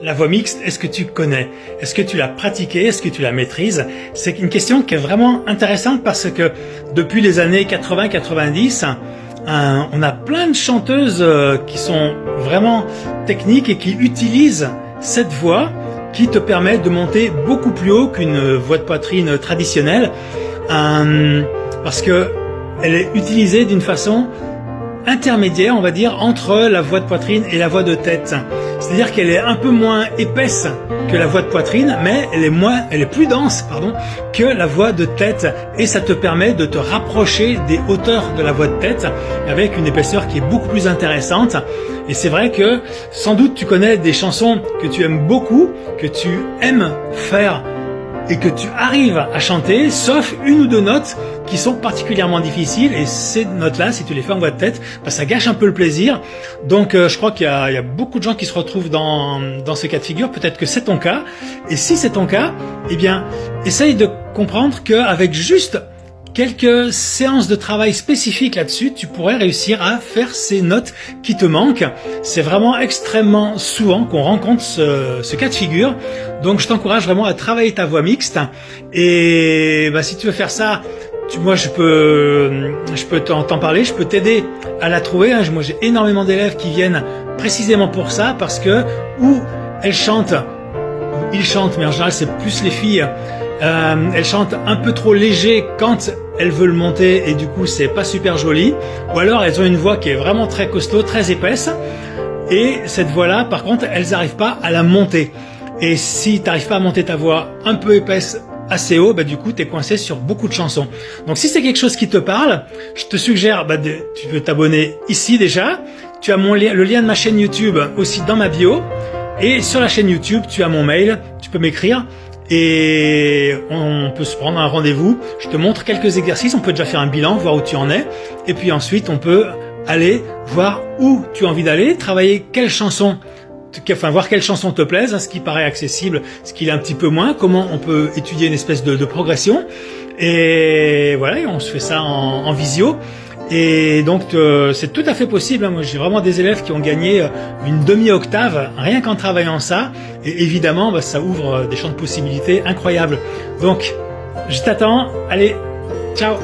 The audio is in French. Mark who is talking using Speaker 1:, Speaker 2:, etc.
Speaker 1: La voix mixte, est-ce que tu connais? Est-ce que tu l'as pratiquée? Est-ce que tu la maîtrises? C'est une question qui est vraiment intéressante parce que depuis les années 80-90, on a plein de chanteuses qui sont vraiment techniques et qui utilisent cette voix qui te permet de monter beaucoup plus haut qu'une voix de poitrine traditionnelle parce que elle est utilisée d'une façon intermédiaire, on va dire, entre la voix de poitrine et la voix de tête. C'est-à-dire qu'elle est un peu moins épaisse que la voix de poitrine, mais elle est plus dense, que la voix de tête. Et ça te permet de te rapprocher des hauteurs de la voix de tête avec une épaisseur qui est beaucoup plus intéressante. Et c'est vrai que, sans doute, tu connais des chansons que tu aimes beaucoup, que tu aimes faire et que tu arrives à chanter, sauf une ou deux notes qui sont particulièrement difficiles, et ces notes-là, si tu les fais en voix de tête, ça gâche un peu le plaisir. Donc je crois qu'il y a beaucoup de gens qui se retrouvent dans ce cas de figure. Peut-être que c'est ton cas, et si c'est ton cas, eh bien, essaye de comprendre qu'avec juste quelques séances de travail spécifiques là-dessus, tu pourrais réussir à faire ces notes qui te manquent. C'est vraiment extrêmement souvent qu'on rencontre ce cas de figure. Donc je t'encourage vraiment à travailler ta voix mixte. Et si tu veux faire ça, moi je peux t'en parler, je peux t'aider à la trouver. Moi j'ai énormément d'élèves qui viennent précisément pour ça, parce que ou elles chantent, ils chantent, mais en général c'est plus les filles. Elles chantent un peu trop léger quand elles veulent monter et du coup c'est pas super joli, ou alors elles ont une voix qui est vraiment très costaud, très épaisse, et cette voix là par contre elles n'arrivent pas à la monter. Et si tu n'arrives pas à monter ta voix un peu épaisse assez haut, du coup tu es coincé sur beaucoup de chansons. Donc si c'est quelque chose qui te parle, je te suggère tu peux t'abonner ici déjà. Tu as le lien de ma chaîne YouTube aussi dans ma bio, et sur la chaîne YouTube tu as mon mail, tu peux m'écrire et on peut se prendre un rendez-vous. Je te montre quelques exercices, on peut déjà faire un bilan, voir où tu en es, et puis ensuite on peut aller voir où tu as envie d'aller, travailler voir quelles chansons te plaisent, ce qui paraît accessible, ce qui est un petit peu moins, comment on peut étudier une espèce de progression, et voilà, on se fait ça en visio. Et donc c'est tout à fait possible. Moi j'ai vraiment des élèves qui ont gagné une demi-octave rien qu'en travaillant ça, et évidemment ça ouvre des champs de possibilités incroyables. Donc je t'attends, allez, ciao.